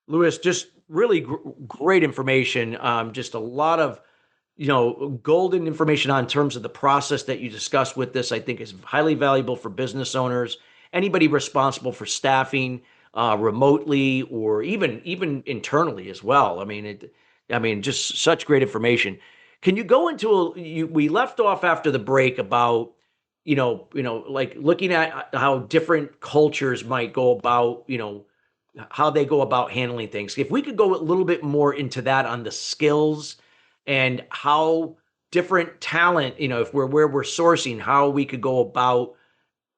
Luis, just really great information. Just a lot of golden information on terms of the process that you discussed with this. I think is highly valuable for business owners, anybody responsible for staffing remotely or even internally as well. I mean, just such great information. Can you go into we left off after the break about like looking at how different cultures might go about how they go about handling things. If we could go a little bit more into that on the skills and how different talent, if where we're sourcing, how we could go about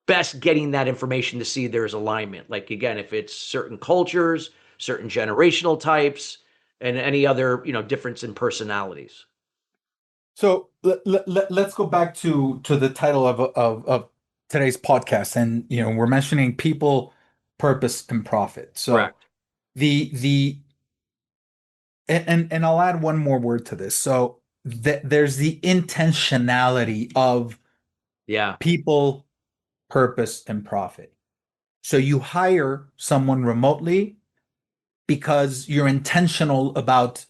best getting that information to see there's alignment. Like, again, if it's certain cultures, certain generational types, and any other, difference in personalities. So let's go back to the title of today's podcast, and we're mentioning people, purpose, and profit. So correct. And I'll add one more word to this. So there's the intentionality of people, purpose, and profit. So you hire someone remotely because you're intentional about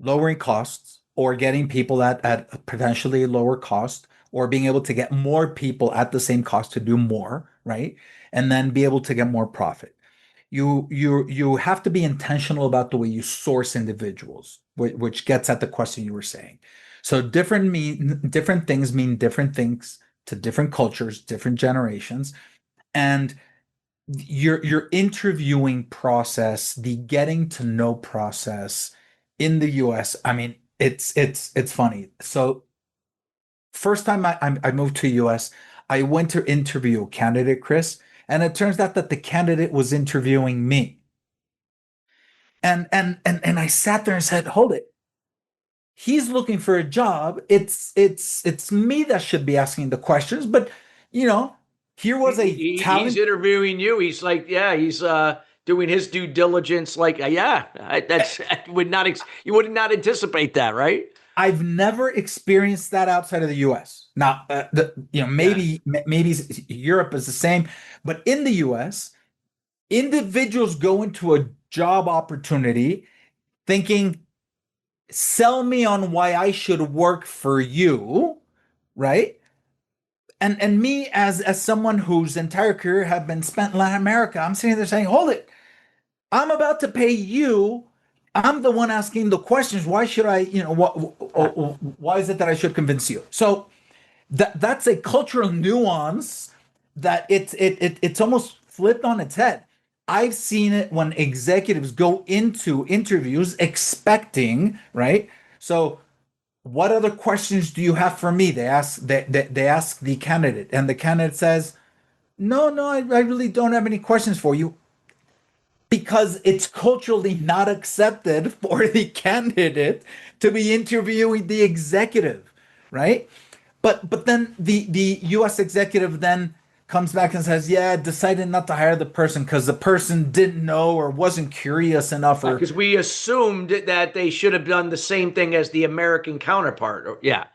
lowering costs or getting people at a potentially lower cost, or being able to get more people at the same cost to do more, right? And then be able to get more profit. You have to be intentional about the way you source individuals, which gets at the question you were saying. So different things mean different things to different cultures, different generations, and your interviewing process, the getting to know process in the US, I mean, it's funny. So first time I moved to US, I went to interview a candidate, Chris, and it turns out that the candidate was interviewing me. And I sat there and said, hold it. He's looking for a job. It's me that should be asking the questions, but you know, here was a He's talent. interviewing you. He's like, yeah, he's doing his due diligence. Like, that's I would not you would not anticipate that, right? I've never experienced that outside of the US. Now, Yeah. maybe Europe is the same, but in the US, individuals go into a job opportunity thinking, sell me on why I should work for you, right? And me as someone whose entire career have been spent in Latin America, I'm sitting there saying, hold it, I'm about to pay you. I'm the one asking the questions. Why should I, why is it that I should convince you? So that's a cultural nuance that it's almost flipped on its head. I've seen it when executives go into interviews expecting, right? So what other questions do you have for me? They ask the candidate, and the candidate says, no, I really don't have any questions for you, because it's culturally not accepted for the candidate to be interviewing the executive, right? But then the US executive then comes back and says, yeah, decided not to hire the person because the person didn't know or wasn't curious enough, or Because we assumed that they should have done the same thing as the American counterpart. Yeah.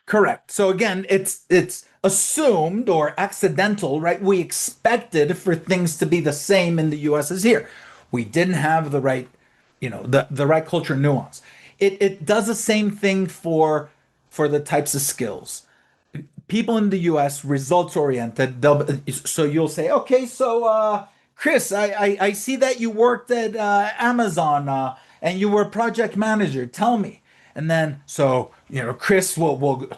correct. So again, it's assumed or accidental, right? We expected for things to be the same in the US as here. We didn't have the right, the right culture nuance. It does the same thing for the types of skills. People in the US results oriented. So you'll say, okay, so Chris, I see that you worked at Amazon and you were a project manager. Tell me. And then so Chris will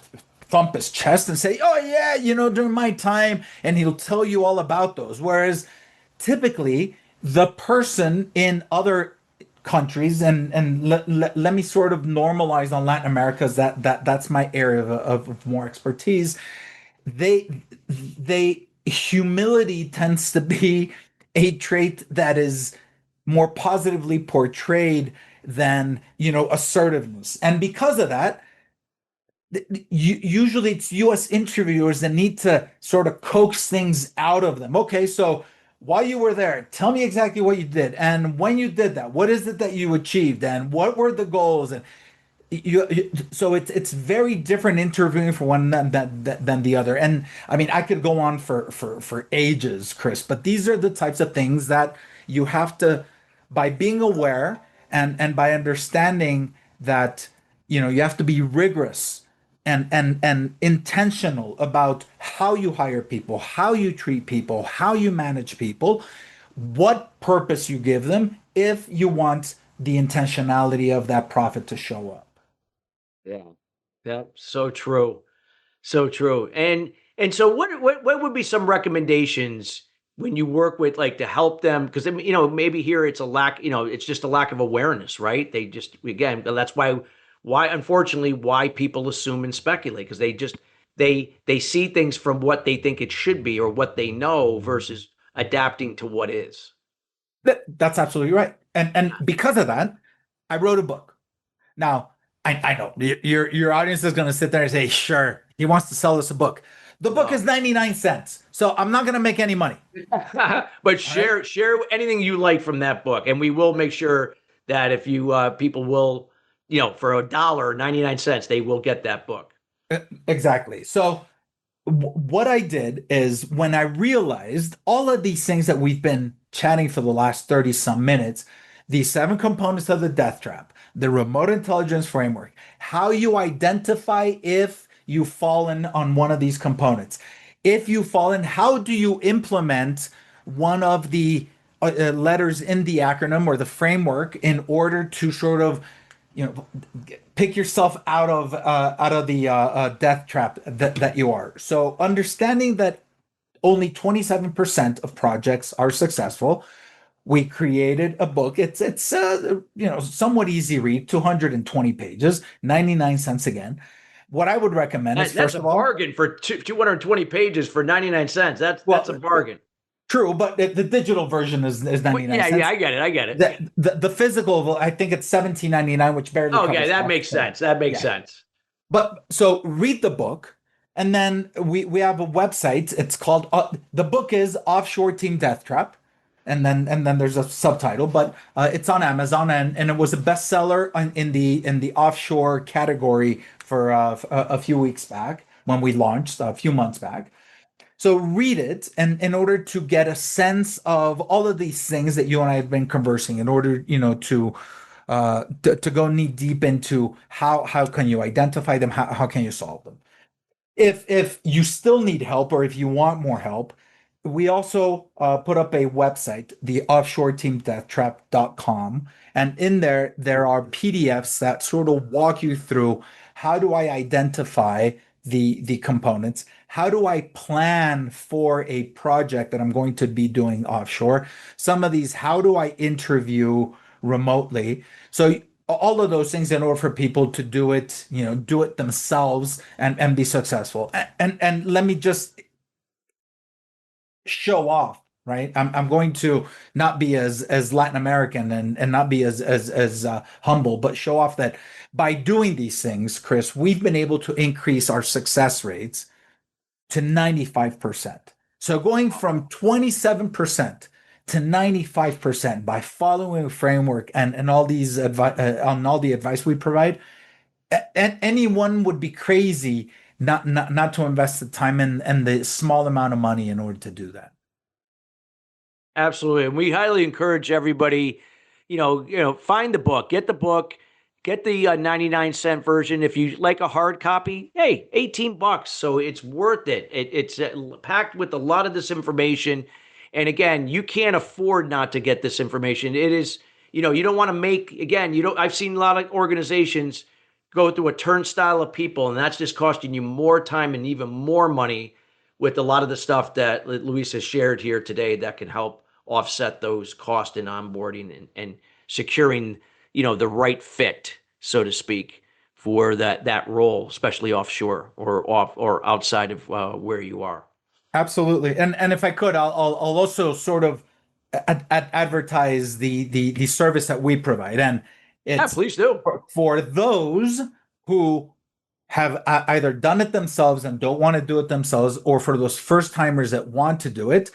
thump his chest and say, oh yeah, during my time, and he'll tell you all about those. Whereas typically the person in other countries, and let me sort of normalize on Latin America, as that's my area of more expertise. They humility tends to be a trait that is more positively portrayed than assertiveness, and because of that, usually it's US interviewers that need to sort of coax things out of them. Okay, so while you were there, tell me exactly what you did, and when you did that, what is it that you achieved, and what were the goals, and so it's very different interviewing for one than the other. And I mean, I could go on for ages, Chris, but these are the types of things that you have to, by being aware and by understanding that you have to be rigorous and intentional about how you hire people, how you treat people, how you manage people, what purpose you give them, if you want the intentionality of that profit to show up. Yeah. Yeah. So true. So true. And so what would be some recommendations when you work with, like, to help them? Because maybe here it's a lack, it's just a lack of awareness, right? They just, again, that's why unfortunately why people assume and speculate, because they see things from what they think it should be or what they know versus adapting to what is. That's absolutely right. And because of that, I wrote a book. Now, I know your audience is going to sit there and say, sure, he wants to sell us a book. The book is 99 cents, so I'm not going to make any money. But share anything you like from that book, and we will make sure that if you people will, for $1.99, they will get that book. Exactly. So what I did is, when I realized all of these things that we've been chatting for the last 30 some minutes, the 7 components of the death trap, the remote intelligence framework, how you identify if you've fallen on one of these components. If you've fallen, how do you implement one of the letters in the acronym or the framework in order to sort of, pick yourself out of the death trap that you are. So understanding that only 27% of projects are successful, we created a book. It's somewhat easy read, 220 pages, 99 cents again. What I would recommend is, That's first a of all, bargain for 220 pages for 99 cents. That's a bargain. True, but the digital version is 99 Yeah, cents. I get it. I get it. The physical, I think it's 17.99, which barely Okay, covers that costs. makes So, sense. That makes yeah. sense. But so read the book, and then we have a website. It's called the book is Offshore Team Death Trap, and then there's a subtitle, but it's on Amazon, and it was a bestseller in the offshore category for a few weeks back when we launched a few months back. So read it, and in order to get a sense of all of these things that you and I have been conversing, in order, to go knee deep into how can you identify them, how can you solve them. If you still need help, or if you want more help, we also put up a website, the offshoreteamdeathtrap.com, and in there are PDFs that sort of walk you through how do I identify the components, how do I plan for a project that I'm going to be doing offshore, some of these, how do I interview remotely. So all of those things in order for people to do it themselves and be successful. And let me just show off, right? I'm going to not be as Latin American and not be as humble, but show off that by doing these things, Chris, we've been able to increase our success rates to 95%. So going from 27% to 95% by following a framework and all these on all the advice we provide, and anyone would be crazy not to invest the time and the small amount of money in order to do that. Absolutely. And we highly encourage everybody, find the book, get the book, get the 99-cent version. If you like a hard copy, hey, $18. So it's worth it. It's packed with a lot of this information. And again, you can't afford not to get this information. It is, you don't want to make, again, I've seen a lot of organizations go through a turnstile of people, and that's just costing you more time and even more money with a lot of the stuff that Luis has shared here today that can help offset those costs in onboarding and securing, the right fit, so to speak, for that role, especially offshore or outside of where you are. Absolutely. And if I could, I'll also sort of advertise the service that we provide. And Yeah, it's please do. for those who have either done it themselves and don't want to do it themselves, or for those first timers that want to do it.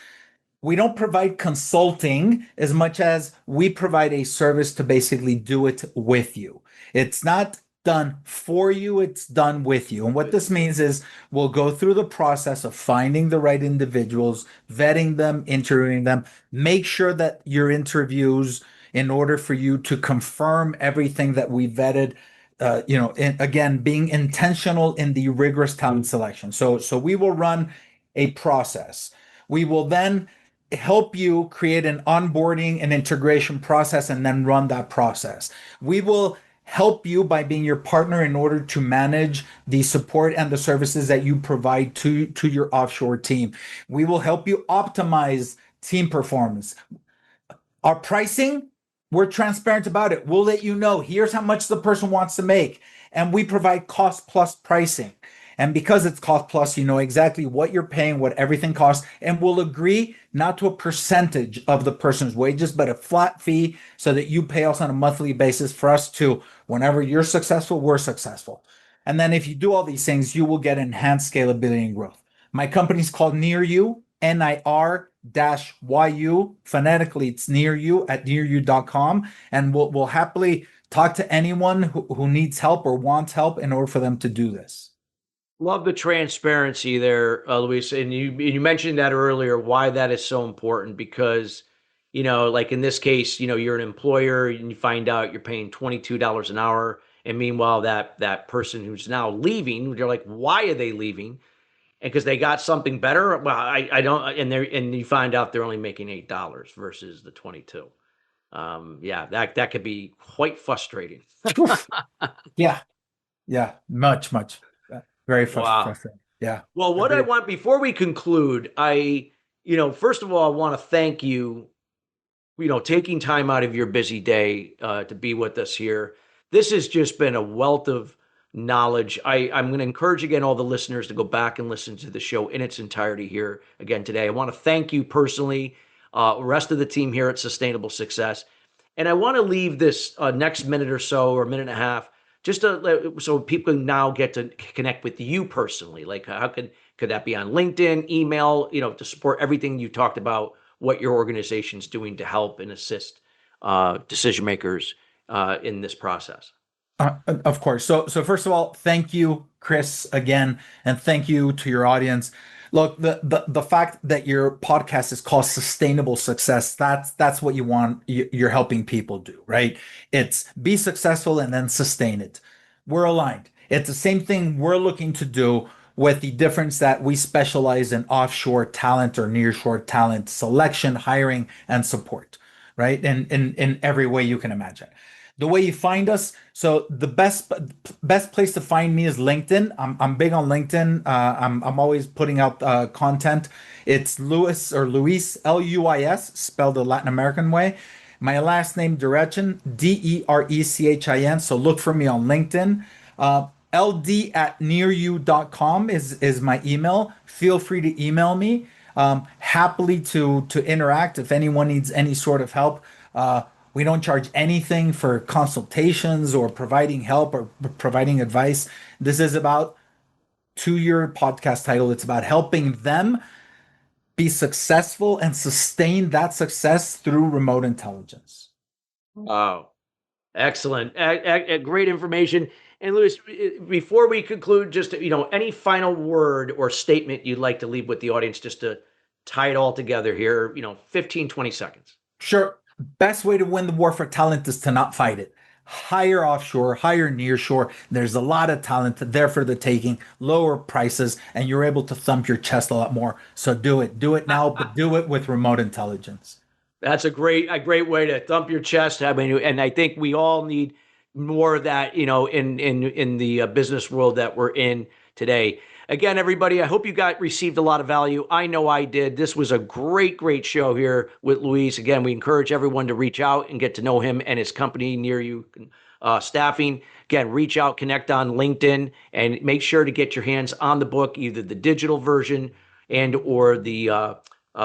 We don't provide consulting as much as we provide a service to basically do it with you. It's not done for you, it's done with you. And what this means is we'll go through the process of finding the right individuals, vetting them, interviewing them, make sure that your interviews, in order for you to confirm everything that we vetted, again, being intentional in the rigorous talent selection. So we will run a process. We will then help you create an onboarding and integration process and then run that process. We will help you by being your partner in order to manage the support and the services that you provide to your offshore team. We will help you optimize team performance. Our pricing, we're transparent about it. We'll let you know here's how much the person wants to make. And we provide cost plus pricing. And because it's cost plus, you know exactly what you're paying, what everything costs, and we'll agree not to a percentage of the person's wages, but a flat fee so that you pay us on a monthly basis for us to, whenever you're successful, we're successful. And then if you do all these things, you will get enhanced scalability and growth. My company's called Near You, NIR-YU. Phonetically, it's Near You at nearyou.com. And we'll happily talk to anyone who needs help or wants help in order for them to do this. Love the transparency there, Luis. And you mentioned that earlier, why that is so important, because, like in this case, you're an employer and you find out you're paying $22 an hour. And meanwhile, that person who's now leaving, you're like, why are they leaving? And because they got something better. Well, I don't, and you find out they're only making $8 versus the 22. Yeah, that could be quite frustrating. Yeah. Yeah. Much. Very Wow. frustrating. Yeah. Well, what I want before we conclude, first of all, I want to thank you, taking time out of your busy day to be with us here. This has just been a wealth of knowledge. I'm going to encourage again all the listeners to go back and listen to the show in its entirety here again today. I want to thank you personally, rest of the team here at Sustainable Success. And I want to leave this next minute or so, or a minute and a half, just so people can now get to connect with you personally. Like, how could that be on LinkedIn, email, to support everything you talked about, what your organization's doing to help and assist decision makers in this process? Of course. So first of all, thank you, Chris, again, and thank you to your audience. Look, the fact that your podcast is called Sustainable Success, that's what you want. You're helping people do, right? It's be successful and then sustain it. We're aligned. It's the same thing we're looking to do, with the difference that we specialize in offshore talent or nearshore talent selection, hiring, and support, right? In every way you can imagine. The way you find us, so the best place to find me is LinkedIn. I'm big on LinkedIn. I'm always putting out content. It's Luis, Luis, spelled the Latin American way. My last name, Derechin, Derechin. So look for me on LinkedIn. ld@nearyou.com is my email. Feel free to email me. Happily to interact if anyone needs any sort of help. We don't charge anything for consultations or providing help or providing advice. This is about, to your podcast title, it's about helping them be successful and sustain that success through remote intelligence. Wow. Excellent. Great information. And Luis, before we conclude, just, any final word or statement you'd like to leave with the audience, just to tie it all together here, 15, 20 seconds. Sure. Best way to win the war for talent is to not fight it. Hire offshore, hire nearshore. There's a lot of talent there for the taking, lower prices, and you're able to thump your chest a lot more. So do it. Do it now, but do it with remote intelligence. That's a great way to thump your chest. I mean, and I think we all need more of that, in the business world that we're in today. Again, everybody, I hope you received a lot of value. I know I did. This was a great show here with Luis. Again, we encourage everyone to reach out and get to know him and his company, Near You Staffing. Again, reach out, connect on LinkedIn, and make sure to get your hands on the book, either the digital version or the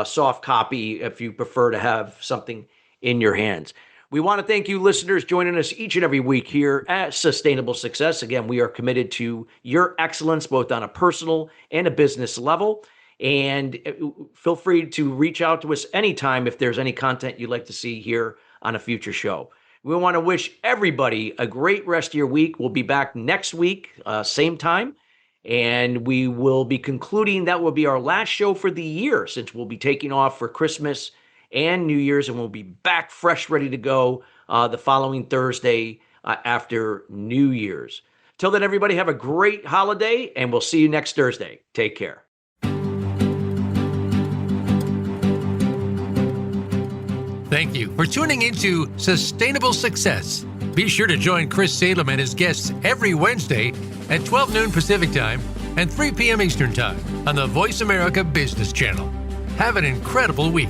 soft copy, if you prefer to have something in your hands. We want to thank you, listeners, joining us each and every week here at Sustainable Success. Again, we are committed to your excellence, both on a personal and a business level. And feel free to reach out to us anytime if there's any content you'd like to see here on a future show. We want to wish everybody a great rest of your week. We'll be back next week, same time. And we will be concluding, that will be our last show for the year, since we'll be taking off for Christmas and New Year's, and we'll be back fresh, ready to go the following Thursday after New Year's. Till then, everybody, have a great holiday, and we'll see you next Thursday. Take care. Thank you for tuning into Sustainable Success. Be sure to join Chris Salem and his guests every Wednesday at 12 noon Pacific Time and 3 p.m. Eastern Time on the Voice America Business Channel. Have an incredible week.